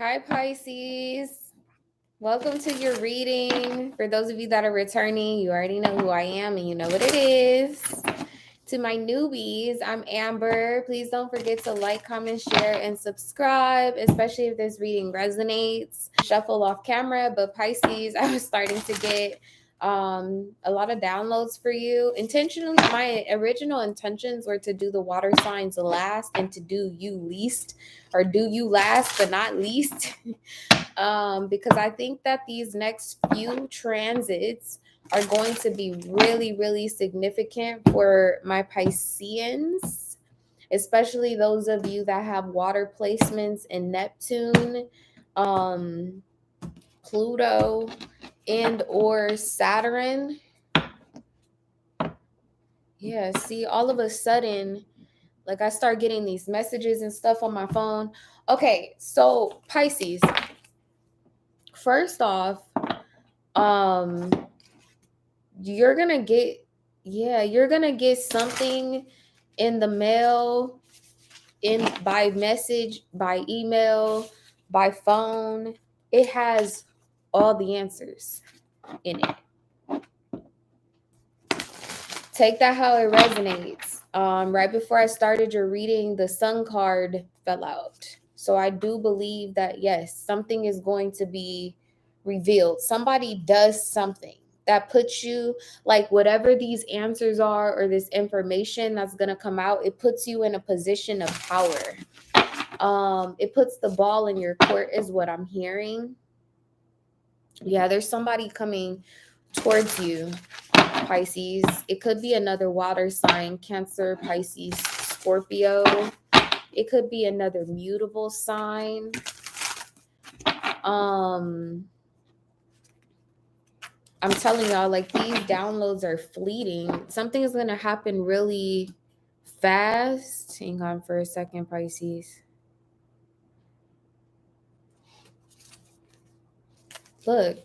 Hi, Pisces. Welcome to your reading. For those of you that are returning, you already know who I am and you know what it is. To my newbies, I'm Amber. Please don't forget to like, comment, share, and subscribe, especially if this reading resonates. Shuffle off camera, but Pisces, I was starting to get a lot of downloads for you. Intentionally, my original intentions were to do the water signs last and to do you least, or do you last but not least. Because I think that these next few transits are going to be really, really significant for my Pisceans, especially those of you that have water placements in Neptune, um, Pluto, and or Saturn. Yeah, see, all of a sudden, like I start getting these messages and stuff on my phone. Okay, so Pisces, first off, um you're gonna get, yeah, you're gonna get something in the mail, in by message, by email, by phone. It has all the answers in it. Take that how it resonates. Right before I started your reading, the sun card fell out, so I do believe that yes, something is going to be revealed. Somebody does something that puts you, like whatever these answers are or this information that's going to come out, it puts you in a position of power. It puts the ball in your court is what I'm hearing. Yeah, there's somebody coming towards you, Pisces. It could be another water sign, Cancer, Pisces, Scorpio. It could be another mutable sign. I'm telling y'all, like, these downloads are fleeting. Something is going to happen really fast. Hang on for a second, Pisces. Look,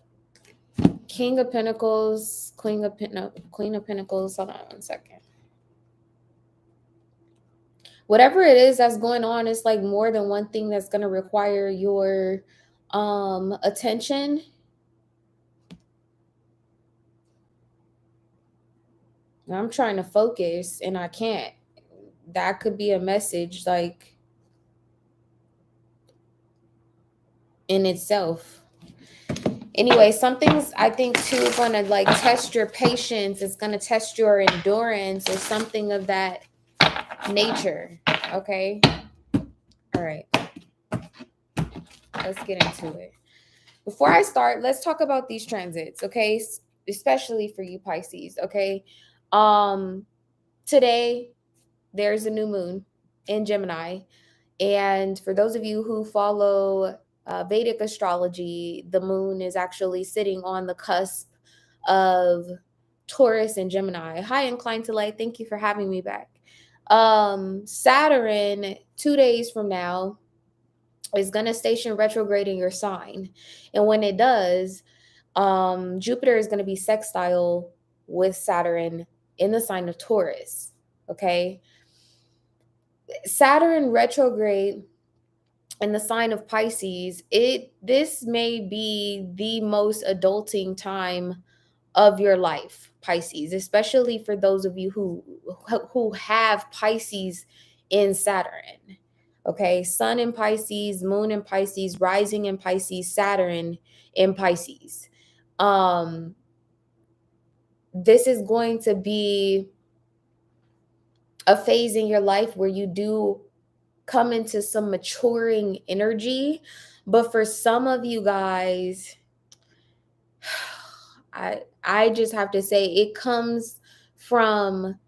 King of Pentacles, Queen of Pentacles. Hold on one second. Whatever it is that's going on, it's like more than one thing that's going to require your attention. I'm trying to focus and I can't. That could be a message, like, in itself. Anyway, something's, I think, too, going to like test your patience. It's going to test your endurance or something of that nature. Okay. All right. Let's get into it. Before I start, let's talk about these transits. Okay. Especially for you Pisces. Okay. Today there's a new moon in Gemini. And for those of you who follow Vedic astrology, the moon is actually sitting on the cusp of Taurus and Gemini. Hi, Inclined to Light. Thank you for having me back. Saturn, 2 days from now, is going to station retrograde in your sign. And when it does, Jupiter is going to be sextile with Saturn in the sign of Taurus. Okay. Saturn retrograde in the sign of Pisces, this may be the most adulting time of your life, Pisces, especially for those of you who have Pisces in Saturn. Okay, Sun in Pisces, Moon in Pisces, rising in Pisces, Saturn in Pisces. This is going to be a phase in your life where you do come into some maturing energy. But for some of you guys, I just have to say it comes from,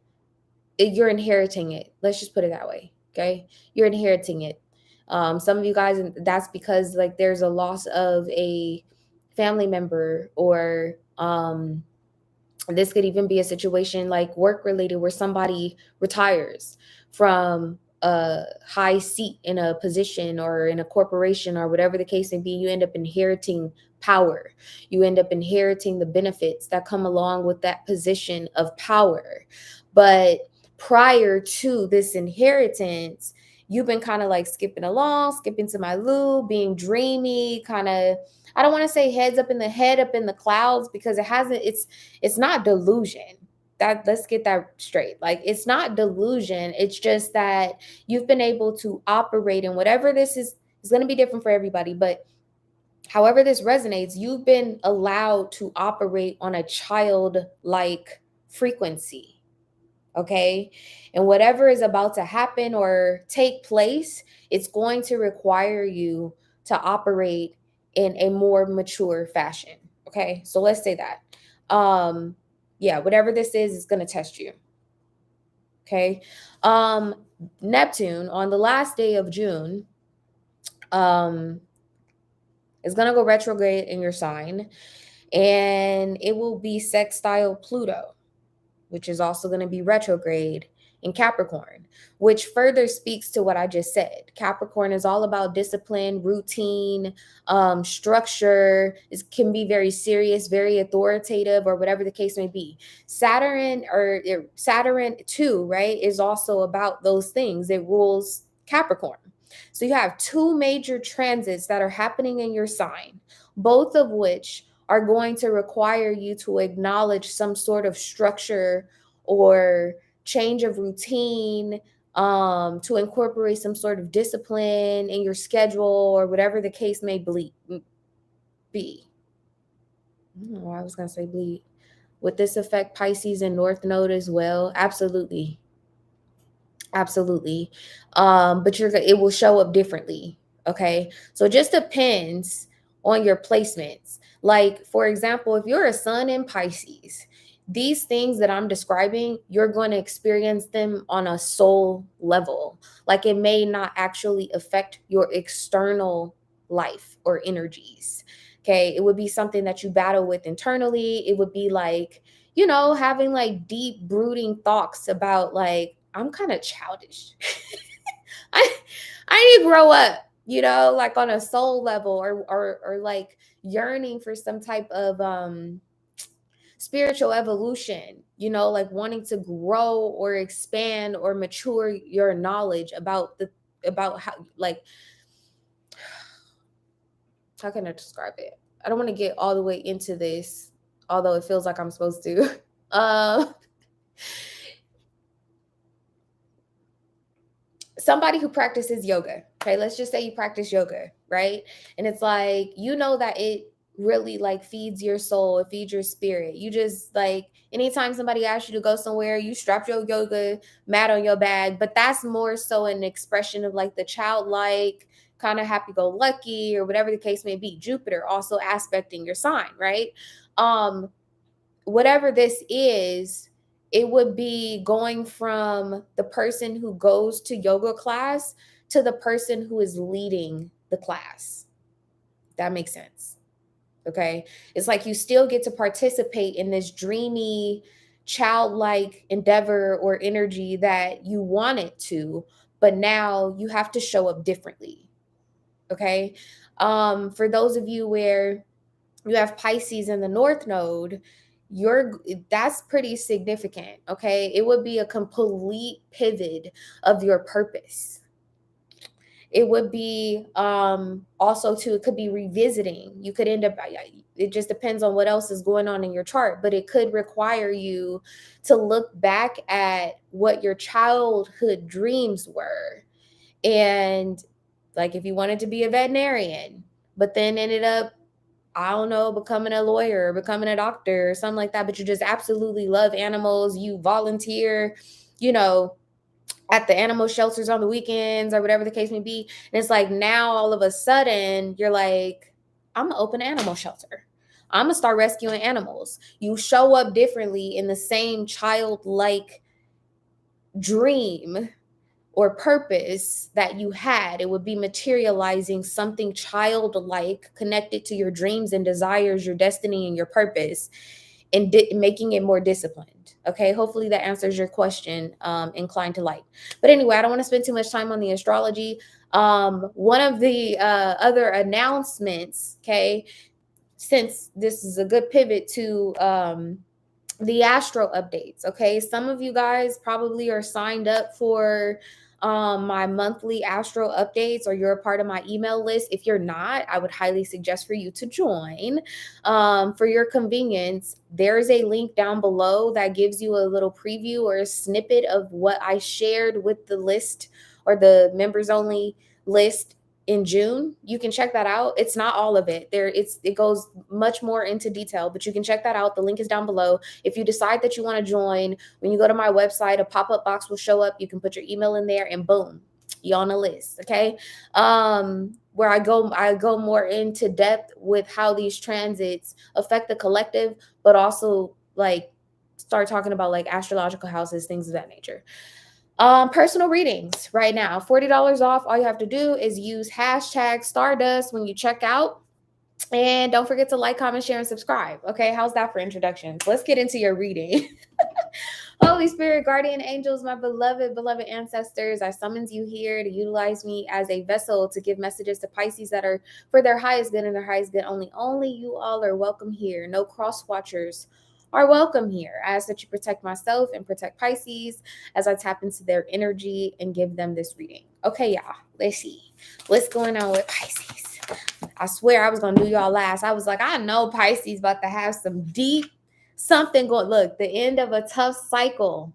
you're inheriting it. Let's just put it that way. Okay. You're inheriting it. Some of you guys, that's because like there's a loss of a family member, or this could even be a situation like work related where somebody retires from a high seat in a position or in a corporation or whatever the case may be. You end up inheriting power. You end up inheriting the benefits that come along with that position of power. But prior to this inheritance, you've been kind of like skipping along, skipping to my loo, being dreamy, kind of, I don't want to say heads up in the head, up in the clouds, because it's not delusion. That, let's get that straight. Like, it's not delusion. It's just that you've been able to operate in whatever this is going to be different for everybody, but however this resonates, you've been allowed to operate on a childlike frequency. Okay. And whatever is about to happen or take place, it's going to require you to operate in a more mature fashion. Okay. So let's say that. Yeah, whatever this is going to test you. Okay. Neptune on the last day of June, is going to go retrograde in your sign, and it will be sextile Pluto, which is also going to be retrograde in Capricorn, which further speaks to what I just said. Capricorn is all about discipline, routine, structure. It can be very serious, very authoritative, or whatever the case may be. Saturn too, right, is also about those things. It rules Capricorn. So you have two major transits that are happening in your sign, both of which are going to require you to acknowledge some sort of structure or change of routine, to incorporate some sort of discipline in your schedule or whatever the case may be. I don't know why I was going to say bleed. Would this affect Pisces and North Node as well? Absolutely. Absolutely. But it will show up differently. Okay. So it just depends on your placements. Like, for example, if you're a sun in Pisces, these things that I'm describing, you're going to experience them on a soul level. Like, it may not actually affect your external life or energies. Okay. It would be something that you battle with internally. It would be like, having like deep brooding thoughts about like, I'm kind of childish. I need to grow up, like on a soul level, or like yearning for some type of spiritual evolution, like wanting to grow or expand or mature your knowledge about how, like, how can I describe it? I don't want to get all the way into this, although it feels like I'm supposed to. Somebody who practices yoga, okay, let's just say you practice yoga, right? And it's like, that it really like feeds your soul, it feeds your spirit. You just like, anytime somebody asks you to go somewhere, you strap your yoga mat on your bag. But that's more so an expression of like the childlike, kind of happy-go-lucky, or whatever the case may be. Jupiter also aspecting your sign, right? Whatever this is, it would be going from the person who goes to yoga class to the person who is leading the class. That makes sense. Okay. It's like you still get to participate in this dreamy, childlike endeavor or energy that you wanted to, but now you have to show up differently. Okay. For those of you where you have Pisces in the North Node, that's pretty significant. Okay. It would be a complete pivot of your purpose. It would be also too, it could be revisiting. You could end up, it just depends on what else is going on in your chart, but it could require you to look back at what your childhood dreams were. And like, if you wanted to be a veterinarian, but then ended up, I don't know, becoming a lawyer, becoming a doctor or something like that, but you just absolutely love animals, you volunteer, at the animal shelters on the weekends or whatever the case may be. And it's like, now all of a sudden you're like, I'm gonna open an animal shelter. I'm gonna start rescuing animals. You show up differently in the same childlike dream or purpose that you had. It would be materializing something childlike connected to your dreams and desires, your destiny, and your purpose, and making it more disciplined. Okay, hopefully that answers your question. Inclined to light. But anyway, I don't want to spend too much time on the astrology. One of the other announcements, okay, since this is a good pivot to the Astro updates. Okay, some of you guys probably are signed up for my monthly Astro updates or you're a part of my email list. If you're not, I would highly suggest for you to join. For your convenience, there's a link down below that gives you a little preview or a snippet of what I shared with the list or the members only list in June. You can check that out. It's not all of it. It goes much more into detail, but you can check that out. The link is down below. If you decide that you want to join, when you go to my website, a pop-up box will show up. You can put your email in there and boom, you're on the list. Okay. Where I go more into depth with how these transits affect the collective, but also like start talking about like astrological houses, things of that nature. Personal readings right now, $40 off. All you have to do is use hashtag Stardust when you check out. And don't forget to like, comment, share, and subscribe. Okay, how's that for introductions? Let's get into your reading. Holy Spirit, guardian angels, my beloved ancestors, I summons you here to utilize me as a vessel to give messages to Pisces that are for their highest good and their highest good only. Only you all are welcome here. No cross watchers are welcome here. I ask that you protect myself and protect Pisces as I tap into their energy and give them this reading. Okay, y'all, let's see what's going on with Pisces. I swear I was going to do y'all last. I was like, I know Pisces about to have some deep something going. Look, the end of a tough cycle.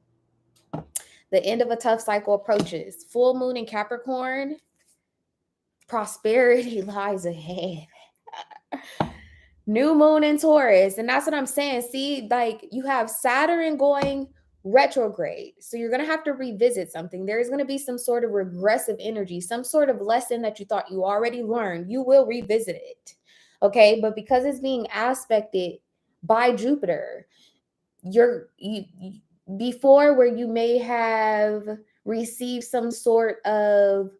The end of a tough cycle approaches. Full moon in Capricorn. Prosperity lies ahead. New moon in Taurus. And that's what I'm saying. See, like you have Saturn going retrograde. So you're going to have to revisit something. There is going to be some sort of regressive energy, some sort of lesson that you thought you already learned. You will revisit it. Okay. But because it's being aspected by Jupiter, before where you may have received some sort of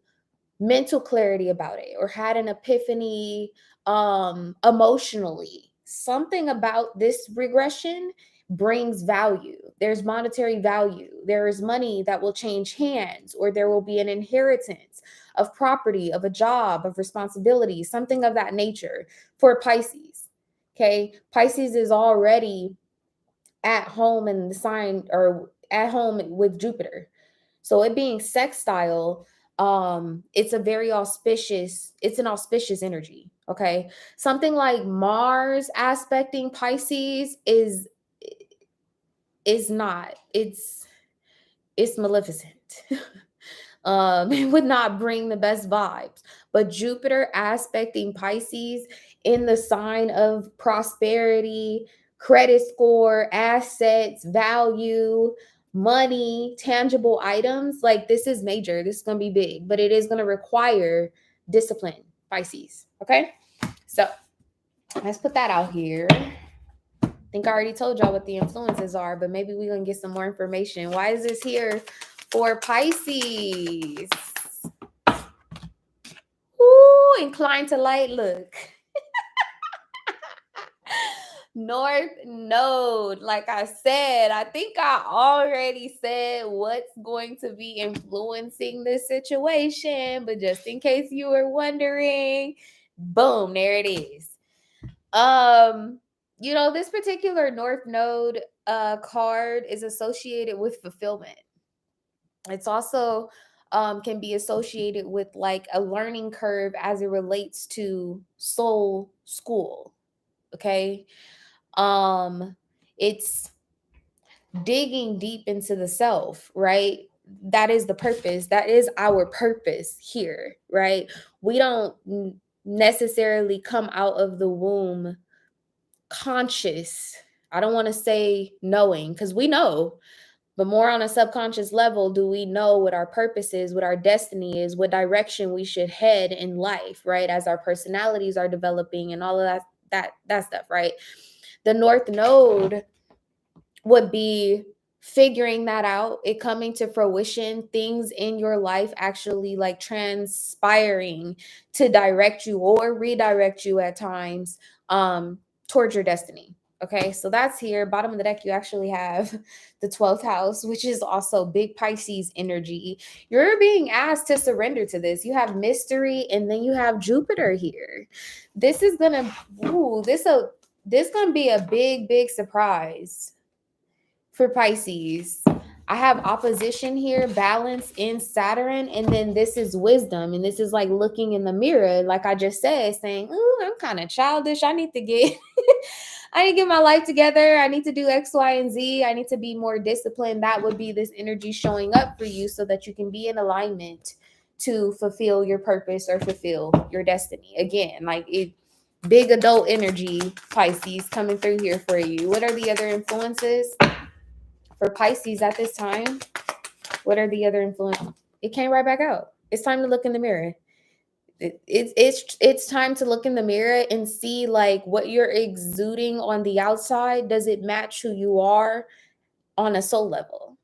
mental clarity about it or had an epiphany emotionally, something about this regression brings value. There's monetary value. There is money that will change hands, or there will be an inheritance of property, of a job, of responsibility, something of that nature for Pisces. Okay, Pisces is already at home in the sign or at home with Jupiter. So it being sextile, it's an auspicious energy. Okay. Something like Mars aspecting Pisces is not, it's maleficent. It would not bring the best vibes. But Jupiter aspecting Pisces in the sign of prosperity, credit score, assets, value, money, tangible items, like this is major. This is going to be big, but it is going to require discipline, Pisces. Okay. So let's put that out here. I think I already told y'all what the influences are, but maybe we're going to get some more information. Why is this here for Pisces? Ooh, inclined to light. Look. North Node. Like I said, I think I already said what's going to be influencing this situation, but just in case you were wondering, boom, there it is. This particular North Node card is associated with fulfillment. It's also can be associated with like a learning curve as it relates to soul school. Okay. It's digging deep into the self, right? That is the purpose. That is our purpose here, right? We don't necessarily come out of the womb conscious. I don't want to say knowing, because we know, but more on a subconscious level, do we know what our purpose is, what our destiny is, what direction we should head in life, right? As our personalities are developing and all of that stuff, right? The North Node would be figuring that out, it coming to fruition, things in your life actually like transpiring to direct you or redirect you at times towards your destiny. Okay, so that's here. Bottom of the deck, you actually have the 12th house, which is also big Pisces energy. You're being asked to surrender to this. You have mystery, and then you have Jupiter here. This is gonna, this gonna be a big surprise for Pisces. I have opposition here, balance in Saturn, and then this is wisdom, and this is like looking in the mirror, like I just said, saying, "Ooh, I'm kind of childish. I need to get, I need to get my life together. I need to do X, Y, and Z. I need to be more disciplined." That would be this energy showing up for you, so that you can be in alignment to fulfill your purpose or fulfill your destiny. Again, like it, big adult energy, Pisces coming through here for you. What are the other influences for Pisces at this time? What are the other influences? It came right back out. It's time to look in the mirror. It's time to look in the mirror and see like what you're exuding on the outside. Does it match who you are on a soul level?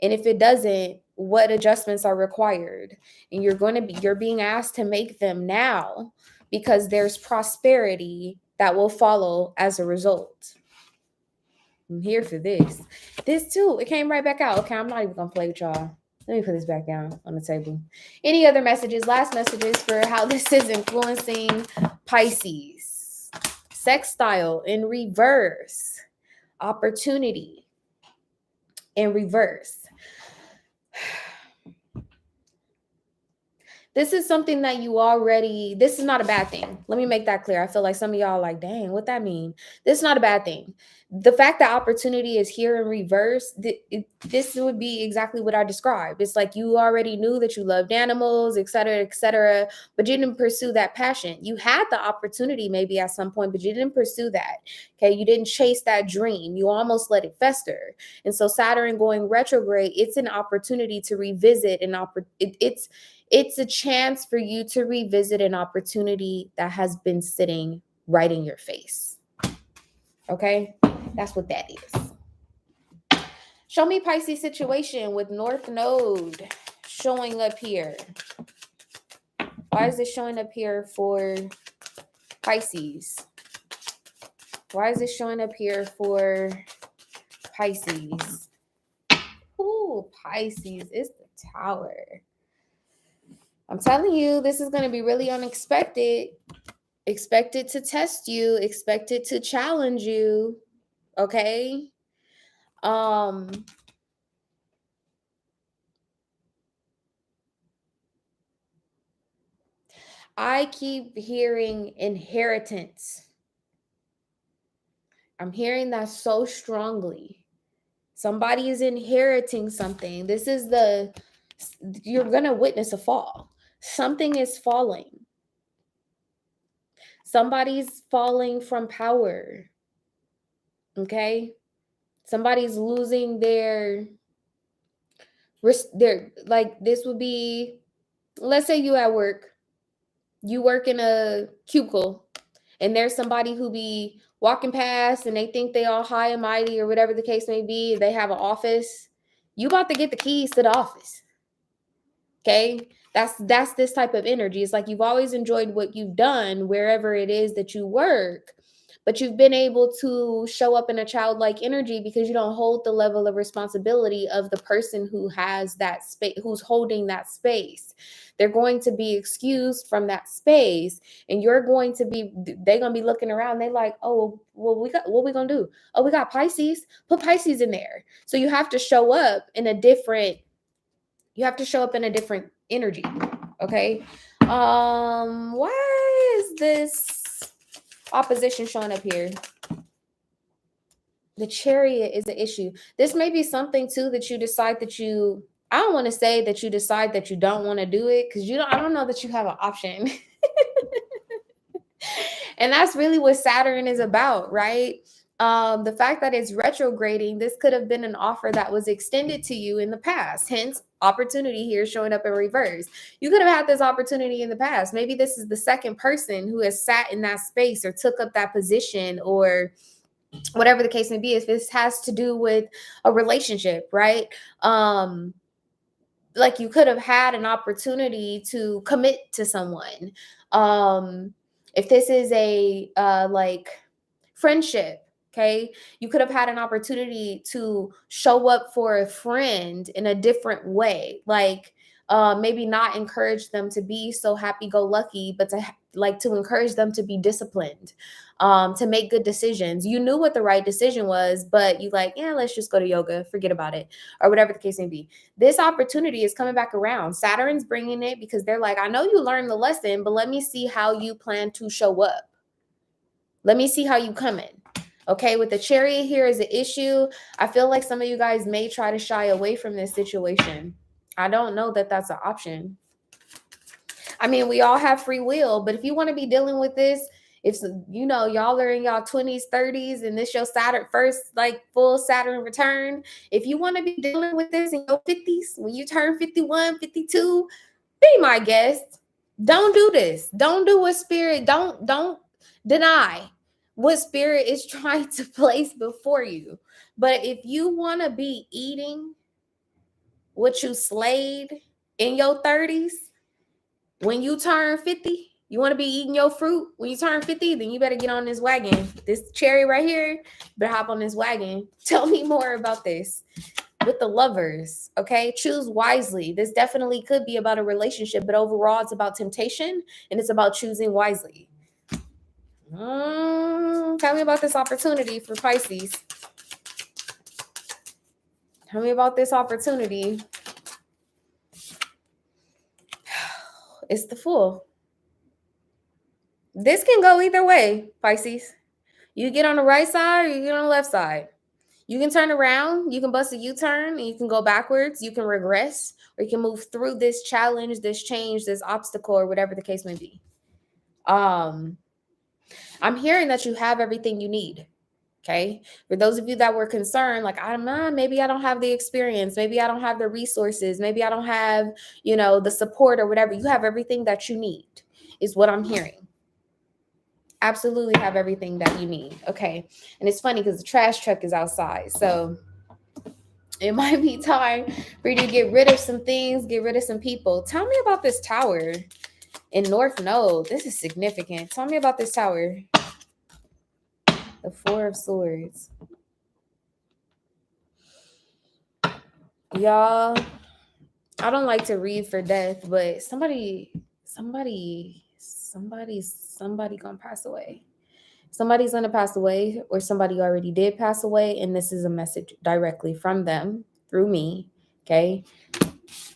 And if it doesn't, what adjustments are required? And you're being asked to make them now, because there's prosperity that will follow as a result. I'm here for this. This too, it came right back out. Okay, I'm not even gonna play with y'all. Let me put this back down on the table. Any other messages? Last messages for how this is influencing Pisces. Sextile in reverse. Opportunity in reverse. This is something that you already, this is not a bad thing. Let me make that clear. I feel like some of y'all are like, dang, what that mean? This is not a bad thing. The fact that opportunity is here in reverse, this would be exactly what I described. It's like you already knew that you loved animals, et cetera, but you didn't pursue that passion. You had the opportunity maybe at some point, but you didn't pursue that. Okay, you didn't chase that dream. You almost let it fester. And so Saturn going retrograde, it's an opportunity to revisit it's a chance for you to revisit an opportunity that has been sitting right in your face. Okay? That's what that is. Show me Pisces situation with North Node showing up here. Why is it showing up here for Pisces? Why is it showing up here for Pisces? Ooh, Pisces. It's the Tower. I'm telling you, this is going to be really unexpected. Expect it to test you. Expect it to challenge you. Okay? I keep hearing inheritance. I'm hearing that so strongly. Somebody is inheriting something. This is you're going to witness a fall. Something is falling. Somebody's falling from power. Okay? Somebody's losing their like, this would be, let's say you at work, you work in a cubicle, and there's somebody who be walking past and they think they all high and mighty or whatever the case may be. They have an office. You about to get the keys to the office. Okay? That's this type of energy. It's like you've always enjoyed what you've done wherever it is that you work, but you've been able to show up in a childlike energy because you don't hold the level of responsibility of the person who has that space, who's holding that space. They're going to be excused from that space, and they're going to be looking around. They like, oh, well, what we gonna do? Oh, we got Pisces. Put Pisces in there. So you have to show up in a different energy. Okay. Why is this opposition showing up here? The Chariot is an issue. This may be something too that you decide I don't want to say that you decide that you don't want to do it, because I don't know that you have an option. And that's really what Saturn is about, right? The fact that it's retrograding, this could have been an offer that was extended to you in the past. Hence, opportunity here showing up in reverse. You could have had this opportunity in the past. Maybe this is the second person who has sat in that space or took up that position, or whatever the case may be. If this has to do with a relationship, right? Like you could have had an opportunity to commit to someone. If this is a like friendship, okay, you could have had an opportunity to show up for a friend in a different way. Like maybe not encourage them to be so happy-go-lucky, but to encourage them to be disciplined, to make good decisions. You knew what the right decision was, but you like, yeah, let's just go to yoga, forget about it, or whatever the case may be. This opportunity is coming back around. Saturn's bringing it because they're like, I know you learned the lesson, but let me see how you plan to show up. Let me see how you come in. Okay, with the Chariot here is an issue. I feel like some of you guys may try to shy away from this situation. I don't know that that's an option. I mean, we all have free will, but if you want to be dealing with this, if you know y'all are in y'all 20s, 30s, and this your Saturn first, like full Saturn return, if you want to be dealing with this in your 50s, when you turn 51, 52, be my guest. Don't do this. Don't do what spirit, don't deny what spirit is trying to place before you. But if you want to be eating what you slayed in your 30s, when you turn 50, you want to be eating your fruit when you turn 50, then you better get on this wagon. This cherry right here, better hop on this wagon. Tell me more about this with the Lovers, okay? Choose wisely. This definitely could be about a relationship, but overall it's about temptation and it's about choosing wisely. Tell me about this opportunity for Pisces. Tell me about this opportunity. It's the Fool. This can go either way, Pisces. You get on the right side or you get on the left side. You can turn around, you can bust a U-turn, and you can go backwards, you can regress, or you can move through this challenge, this change, this obstacle, or whatever the case may be. I'm hearing that you have everything you need. Okay. For those of you that were concerned, like, maybe I don't have the experience. Maybe I don't have the resources. Maybe I don't have, the support or whatever. You have everything that you need is what I'm hearing. Absolutely have everything that you need. Okay. And it's funny because the trash truck is outside. So it might be time for you to get rid of some things, get rid of some people. Tell me about this tower in North Node. This is significant. Tell me about this tower. The Four of Swords. Y'all, I don't like to read for death, but somebody gonna pass away. Somebody's gonna pass away, or somebody already did pass away, and this is a message directly from them through me. Okay,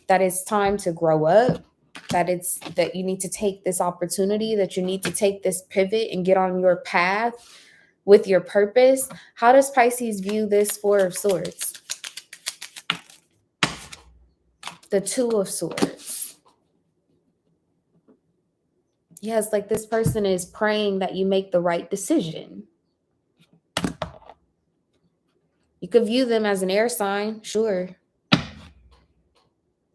that it's time to grow up. That you need to take this opportunity. That you need to take this pivot and get on your path with your purpose. How does Pisces view this Four of Swords? The Two of Swords. Yes, like this person is praying that you make the right decision. You could view them as an air sign, sure.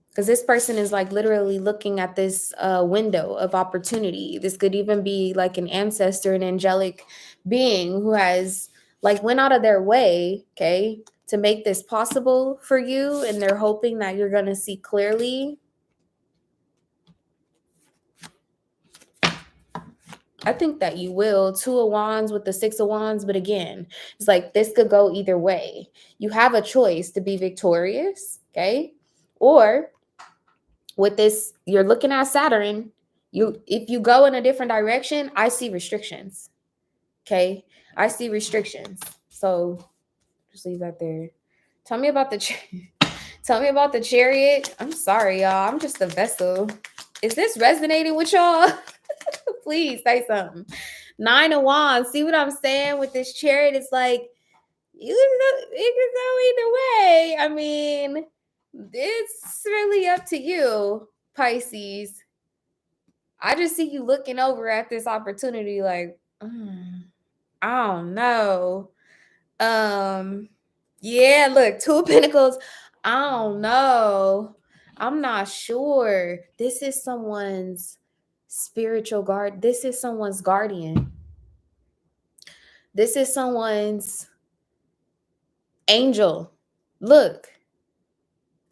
Because this person is like literally looking at this window of opportunity. This could even be like an ancestor, an angelic being who has like went out of their way, okay, to make this possible for you. And they're hoping that you're going to see clearly. I think that you will. Two of Wands with the Six of Wands. But again, it's like this could go either way. You have a choice to be victorious, okay? Or with this, you're looking at Saturn. If you go in a different direction, I see restrictions, okay? I see restrictions. So just leave that there. Tell me about the Chariot. I'm sorry, y'all. I'm just a vessel. Is this resonating with y'all? Please say something. Nine of Wands. See what I'm saying with this Chariot? It's like it can go either way. I mean, it's really up to you, Pisces. I just see you looking over at this opportunity like, I don't know. Yeah, look, Two of Pentacles. I don't know. I'm not sure. This is someone's spiritual guard. This is someone's guardian. This is someone's angel. Look,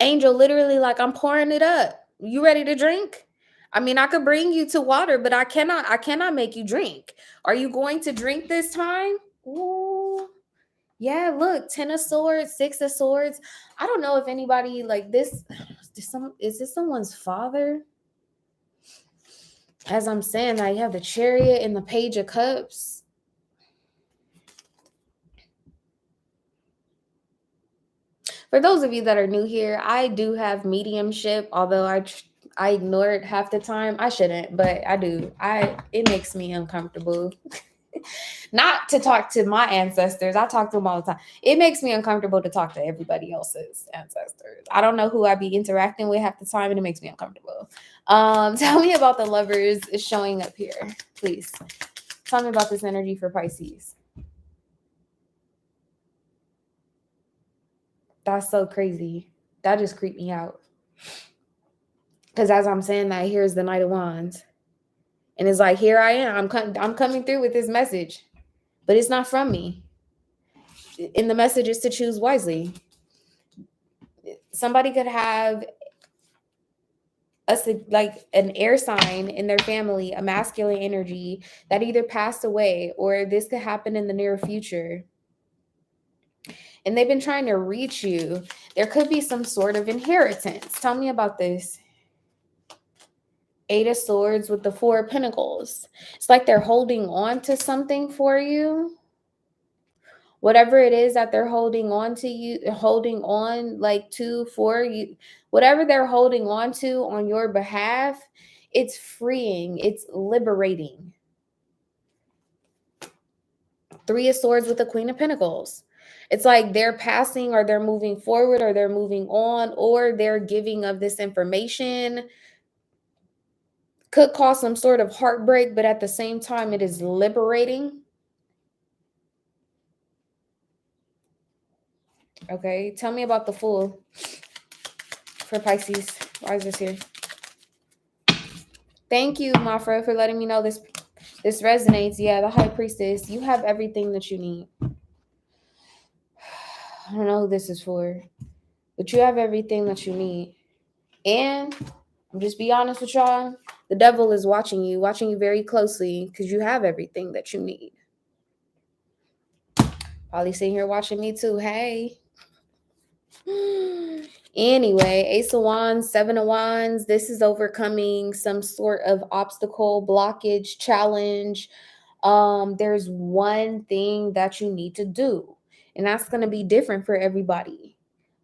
angel literally like, I'm pouring it up. You ready to drink? I mean, I could bring you to water, but I cannot make you drink. Are you going to drink this time? Ooh. Yeah, look, 10 of Swords, 6 of Swords. I don't know if anybody like this is this someone's father? As I'm saying, I have the Chariot and the Page of Cups. For those of you that are new here, I do have mediumship, although I ignore it half the time. I shouldn't, but I do. It makes me uncomfortable. Not to talk to my ancestors. I talk to them all the time. It makes me uncomfortable to talk to everybody else's ancestors. I don't know who I be interacting with half the time, and it makes me uncomfortable. Tell me about the lovers showing up here, please. Tell me about this energy for Pisces. That's so crazy. That just creeped me out. Because as I'm saying that, here's the Knight of Wands. And it's like, here I am. I'm coming through with this message. But it's not from me. And the message is to choose wisely. Somebody could have like an air sign in their family, a masculine energy that either passed away or this could happen in the near future. And they've been trying to reach you. There could be some sort of inheritance. Tell me about this. 8 of Swords with the 4 of Pentacles. It's like they're holding on to something for you. Whatever it is that they're holding on to you, holding on like to for you, whatever they're holding on to on your behalf, it's freeing, it's liberating. 3 of Swords with the Queen of Pentacles. It's like they're passing or they're moving forward or they're moving on or they're giving of this information. Could cause some sort of heartbreak, but at the same time, it is liberating. Okay, tell me about the Fool for Pisces. Why is this here? Thank you, Mafra, for letting me know this resonates. Yeah, the High Priestess. You have everything that you need. I don't know who this is for, but you have everything that you need. And I'm just be honest with y'all. The devil is watching you very closely because you have everything that you need. Probably sitting here watching me too. Hey. Anyway, Ace of Wands, 7 of Wands. This is overcoming some sort of obstacle, blockage, challenge. There's one thing that you need to do, and that's going to be different for everybody.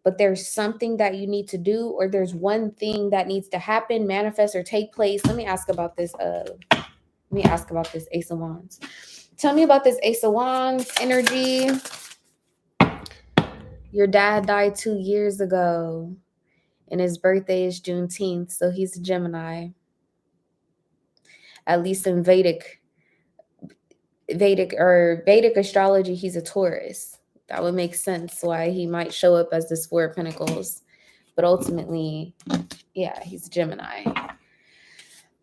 But there's something that you need to do, or there's one thing that needs to happen, manifest, or take place. Let me ask about this. Ace of Wands. Tell me about this Ace of Wands energy. Your dad died 2 years ago, and his birthday is Juneteenth, so he's a Gemini. At least in Vedic astrology, he's a Taurus. That would make sense why he might show up as this 4 of Pentacles. But ultimately, yeah, he's a Gemini.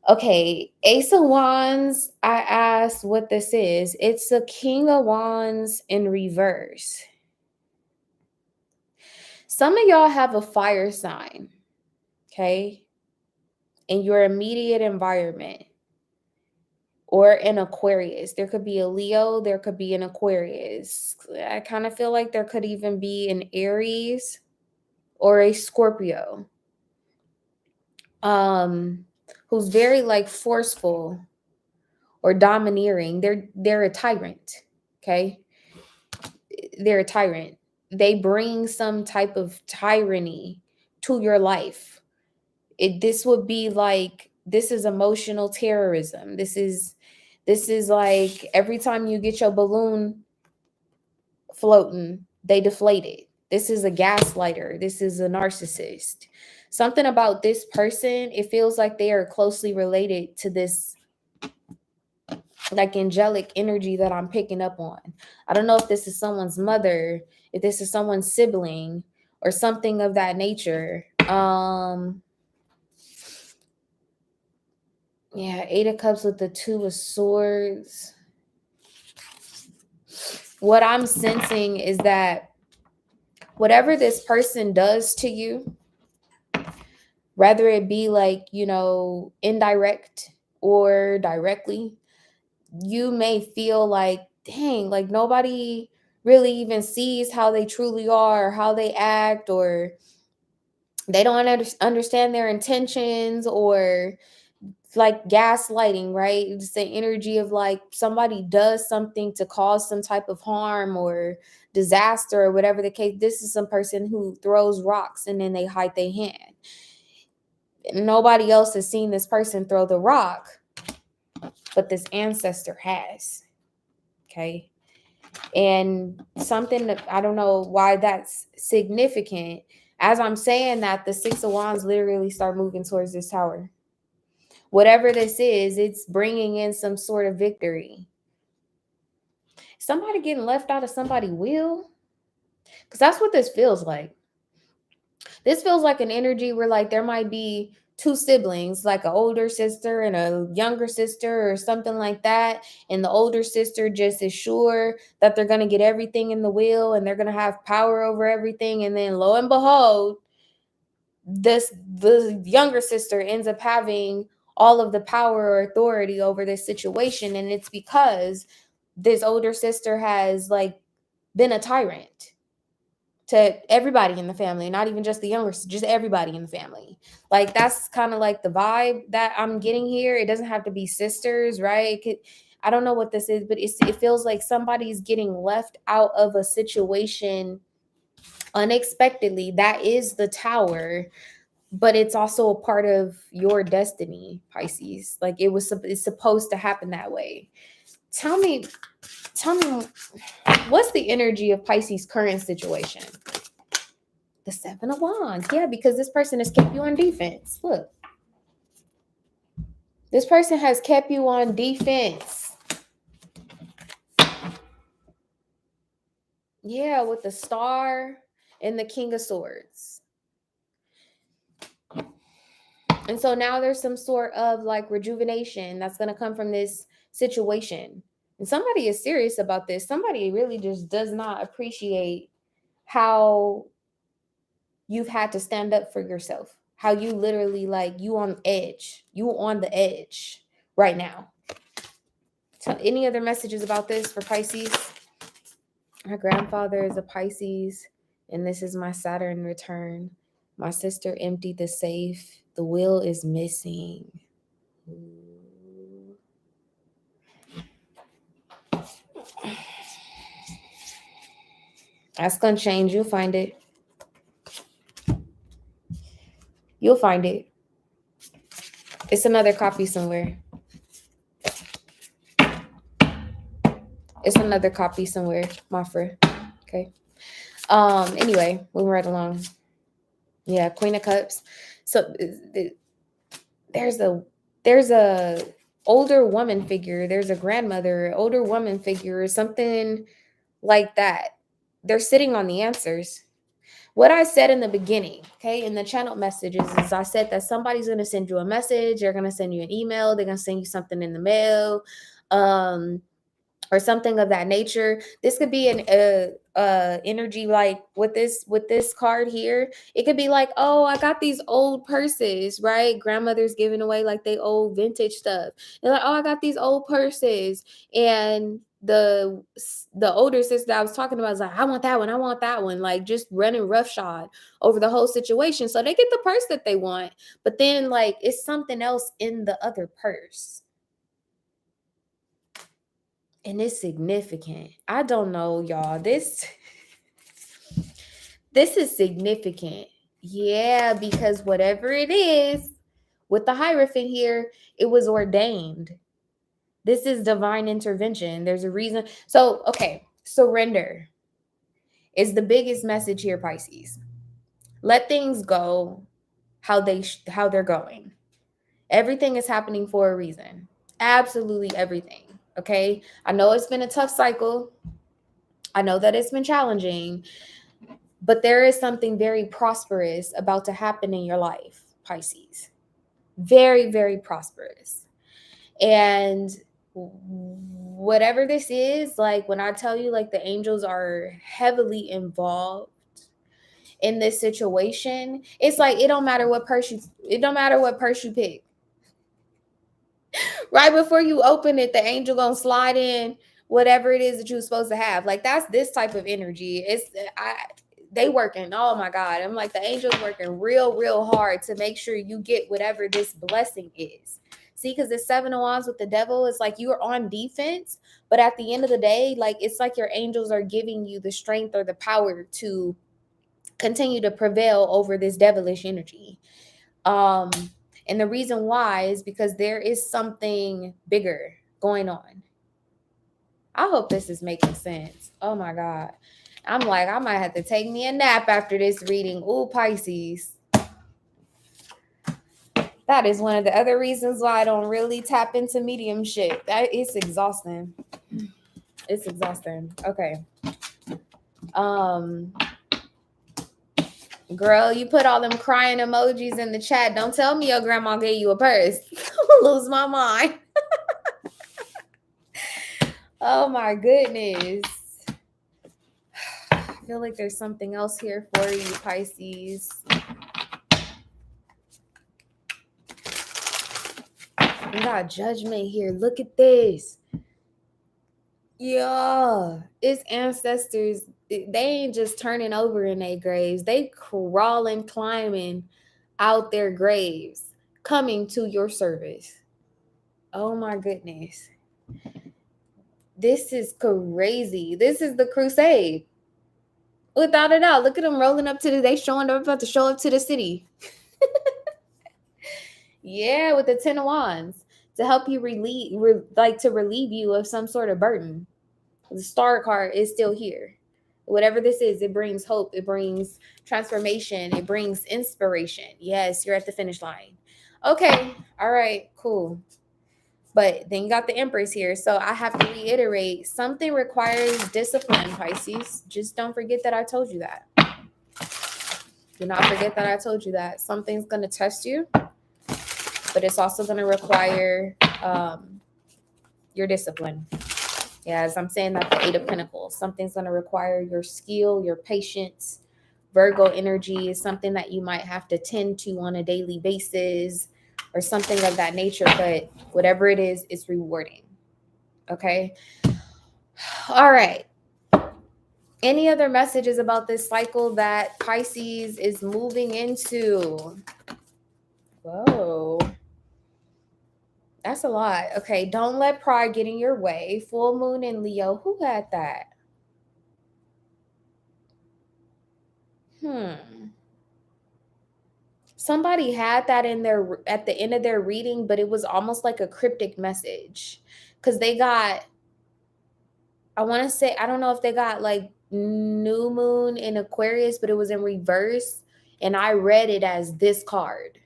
Okay, Ace of Wands, I asked what this is. It's a King of Wands in reverse. Some of y'all have a fire sign, okay, in your immediate environment. Or an Aquarius. There could be a Leo. There could be an Aquarius. I kind of feel like there could even be an Aries or a Scorpio. Who's very like forceful or domineering. They're a tyrant. Okay. They're a tyrant. They bring some type of tyranny to your life. This would be like, this is emotional terrorism. This is like every time you get your balloon floating, they deflate it. This is a gaslighter. This is a narcissist. Something about this person, it feels like they are closely related to this like angelic energy that I'm picking up on. I don't know if this is someone's mother, if this is someone's sibling or something of that nature. Yeah, 8 of Cups with the 2 of Swords. What I'm sensing is that whatever this person does to you, whether it be like, indirect or directly, you may feel like, dang, like nobody really even sees how they truly are, or how they act, or They don't understand their intentions, or like gaslighting, right? It's the energy of like somebody does something to cause some type of harm or disaster or whatever the case. This is some person who throws rocks and then they hide their hand. Nobody else has seen this person throw the rock, but this ancestor has. Okay. And something that I don't know why that's significant. As I'm saying that, the Six of Wands literally start moving towards this tower. Whatever this is, it's bringing in some sort of victory. Somebody getting left out of somebody's will, because that's what this feels like. This feels like an energy where like there might be two siblings, like an older sister and a younger sister or something like that, and the older sister just is sure that they're going to get everything in the will and they're going to have power over everything, and then lo and behold, the younger sister ends up having all of the power or authority over this situation, and it's because this older sister has like been a tyrant to everybody in the family, not even just the younger, just everybody in the family. Like that's kind of like the vibe that I'm getting here. It doesn't have to be sisters, right? I don't know what this is, but it feels like somebody's getting left out of a situation unexpectedly. That is the tower, but it's also a part of your destiny, Pisces. Like it's supposed to happen that way. Tell me what's the energy of Pisces' current situation? The Seven of Wands. Yeah, because this person has kept you on defense. Look. This person has kept you on defense. Yeah, with the Star and the King of Swords. And so now there's some sort of like rejuvenation that's going to come from this situation. And somebody is serious about this. Somebody really just does not appreciate how you've had to stand up for yourself. How you literally like you on edge. You on the edge right now. So any other messages about this for Pisces? Her grandfather is a Pisces, and this is my Saturn return. My sister emptied the safe. The will is missing. That's going to change. You'll find it. You'll find it. It's another copy somewhere. It's another copy somewhere, Mafra. Okay. Anyway, moving right along. Yeah, Queen of Cups. So there's a older woman figure. There's a grandmother, older woman figure, or something like that. They're sitting on the answers. What I said in the beginning, okay, in the channel messages, is I said that somebody's going to send you a message. They're going to send you an email. They're going to send you something in the mail. Or something of that nature. This could be an energy like with this card here. It could be like, oh, I got these old purses, right? Grandmother's giving away like they old vintage stuff. They're like, oh, I got these old purses, and the older sister I was talking about is like, I want that one, like just running roughshod over the whole situation. So they get the purse that they want, but then like it's something else in the other purse. And it's significant. I don't know, y'all. This is significant. Yeah, because whatever it is, with the Hierophant here, it was ordained. This is divine intervention. There's a reason. So, okay, surrender is the biggest message here, Pisces. Let things go how they're going. Everything is happening for a reason. Absolutely everything. Okay? I know it's been a tough cycle. I know that it's been challenging, but there is something very prosperous about to happen in your life, Pisces. Very, very prosperous. And whatever this is, like when I tell you, like the angels are heavily involved in this situation, it's like it don't matter what purse you pick. Right before you open it, the angel gonna slide in whatever it is that you're supposed to have. Like that's this type of energy. they working, oh my God, I'm like, the angels working real hard to make sure you get whatever this blessing is. See, because the 7 of Wands with the devil is like you're on defense, but at the end of the day, like it's like your angels are giving you the strength or the power to continue to prevail over this devilish energy. And the reason why is because there is something bigger going on. I hope this is making sense. Oh my God. I'm like, I might have to take me a nap after this reading. Ooh, Pisces. That is one of the other reasons why I don't really tap into mediumship. It's exhausting. It's exhausting. Okay. Girl, you put all them crying emojis in the chat. Don't tell me your grandma gave you a purse. I'll lose my mind. Oh my goodness. I feel like there's something else here for you, Pisces. We got judgment here. Look at this. Yeah, it's ancestors. They ain't just turning over in their graves. They crawling, climbing out their graves, coming to your service. Oh my goodness. This is crazy. This is the crusade. Without a doubt. Look at them rolling up to they showing up, about to show up to the city. Yeah, with the 10 of Wands to help you relieve you of some sort of burden. The Star card is still here. Whatever this is, it brings hope. It brings transformation. It brings inspiration. Yes, you're at the finish line. Okay. All right, cool. But then you got the Empress here. So I have to reiterate, something requires discipline, Pisces. Just don't forget that I told you that. Do not forget that I told you that. Something's going to test you, but it's also going to require your discipline. Yeah, as I'm saying that, the 8 of Pentacles. Something's going to require your skill, your patience. Virgo energy is something that you might have to tend to on a daily basis or something of that nature. But whatever it is, it's rewarding. Okay? All right. Any other messages about this cycle that Pisces is moving into? Whoa. That's a lot. Okay, don't let pride get in your way. Full moon in Leo. Who had that? Somebody had that in their at the end of their reading, but it was almost like a cryptic message. Because they got, I want to say, I don't know if they got like new moon in Aquarius, but it was in reverse. And I read it as this card.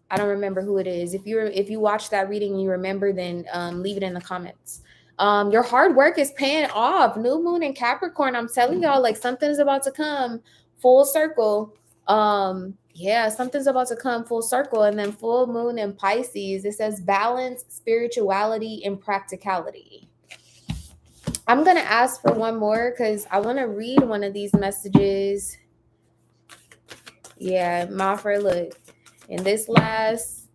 I don't remember who it is. If you watch that reading and you remember, then leave it in the comments. Your hard work is paying off. New moon in Capricorn. I'm telling y'all, like something's about to come full circle. Yeah, something's about to come full circle. And then full moon in Pisces. It says balance, spirituality, and practicality. I'm gonna ask for one more because I want to read one of these messages. Yeah, Mafra, look. In this last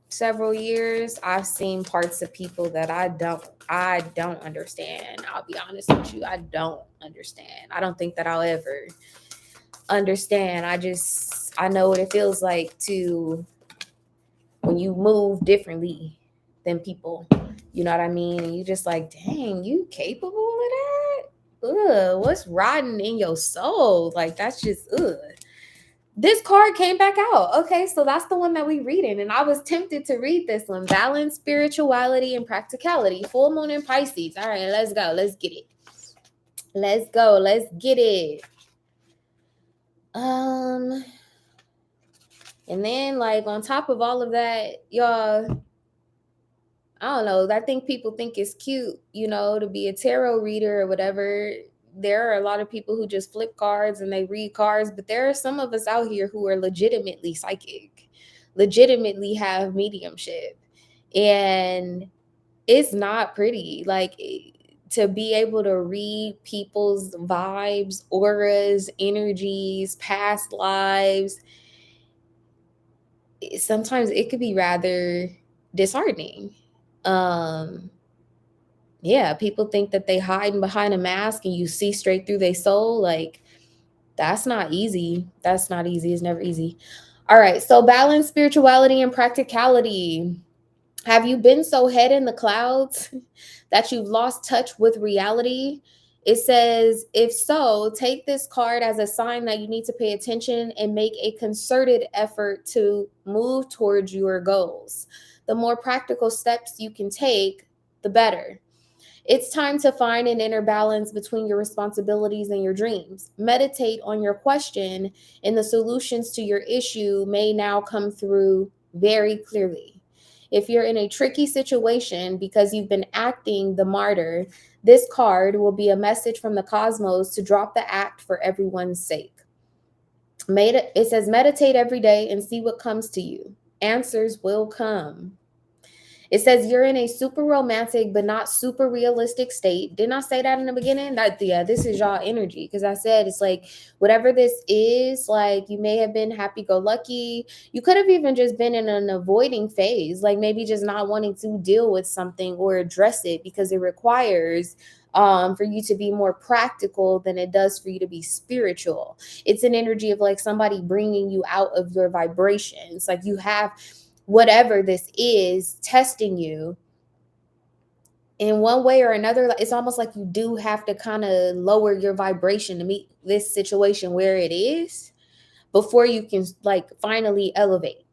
several years, I've seen parts of people that I don't understand. I'll be honest with you. I don't understand. I don't think that I'll ever understand. I know what it feels like to when you move differently than people. You know what I mean? And you just like, dang, you capable of that? Ugh, what's rotting in your soul? Like that's just ugh. This card came back out. Okay, so that's the one that we reading. And I was tempted to read this one. Balance, spirituality, and practicality. Full moon in Pisces. All right, let's go. Let's get it. Let's go. Let's get it. And then like on top of all of that, y'all, I don't know. I think people think it's cute, to be a tarot reader or whatever. There are a lot of people who just flip cards and they read cards, but there are some of us out here who are legitimately psychic, legitimately have mediumship. And it's not pretty. Like to be able to read people's vibes, auras, energies, past lives, sometimes it could be rather disheartening. Yeah, people think that they hiding behind a mask and you see straight through their soul. Like That's not easy. That's not easy. It's never easy. All right. So balance spirituality and practicality. Have you been so head in the clouds that you've lost touch with reality? It says, if so, take this card as a sign that you need to pay attention and make a concerted effort to move towards your goals. The more practical steps you can take, the better. It's time to find an inner balance between your responsibilities and your dreams. Meditate on your question, and the solutions to your issue may now come through very clearly. If you're in a tricky situation because you've been acting the martyr, this card will be a message from the cosmos to drop the act for everyone's sake. It says, meditate every day and see what comes to you. Answers will come. It says you're in a super romantic but not super realistic state. Didn't I say that in the beginning? That, yeah, this is y'all energy. Because I said it's like whatever this is, like you may have been happy-go-lucky. You could have even just been in an avoiding phase, like maybe just not wanting to deal with something or address it because it requires for you to be more practical than it does for you to be spiritual. It's an energy of like somebody bringing you out of your vibrations. Like you have whatever this is testing you in one way or another. It's almost like you do have to kind of lower your vibration to meet this situation where it is before you can like finally elevate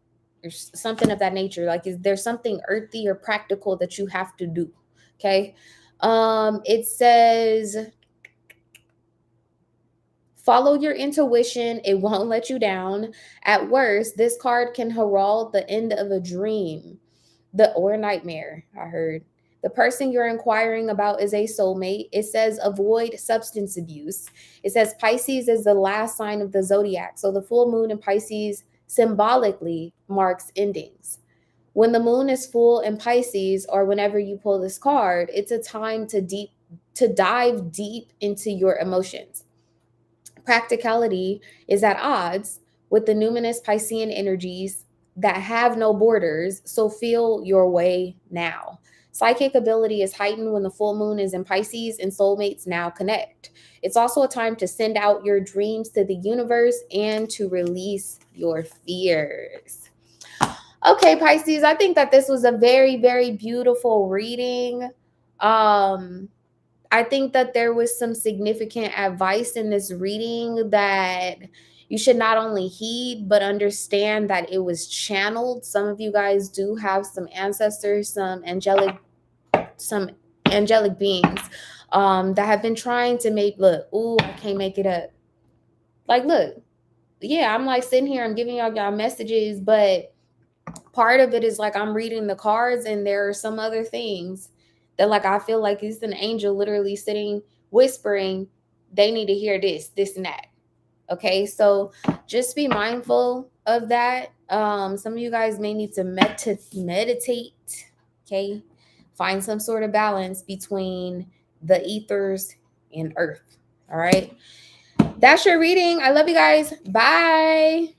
or something of that nature. Like, is there something earthy or practical that you have to do? Okay. It says follow your intuition. It won't let you down. At worst, this card can herald the end of a dream or nightmare. I heard the person you're inquiring about is a soulmate. It says avoid substance abuse. It says Pisces is the last sign of the zodiac. So the full moon in Pisces symbolically marks endings. When the moon is full in Pisces, or whenever you pull this card, it's a time to dive deep into your emotions. Practicality is at odds with the numinous Piscean energies that have no borders, so feel your way now. Psychic ability is heightened when the full moon is in Pisces and soulmates now connect. It's also a time to send out your dreams to the universe and to release your fears. Okay, Pisces, I think that this was a very, very beautiful reading. I think that there was some significant advice in this reading that you should not only heed, but understand that it was channeled. Some of you guys do have some ancestors, some angelic beings that have been trying to make, look, ooh, I can't make it up. Like, look, yeah, I'm like sitting here, I'm giving y'all messages, but part of it is like I'm reading the cards and there are some other things that like I feel like it's an angel literally sitting whispering they need to hear this and that. Okay, so just be mindful of that. Some of you guys may need to meditate. Okay, find some sort of balance between the ethers and earth. All right, that's your reading. I love you guys. Bye.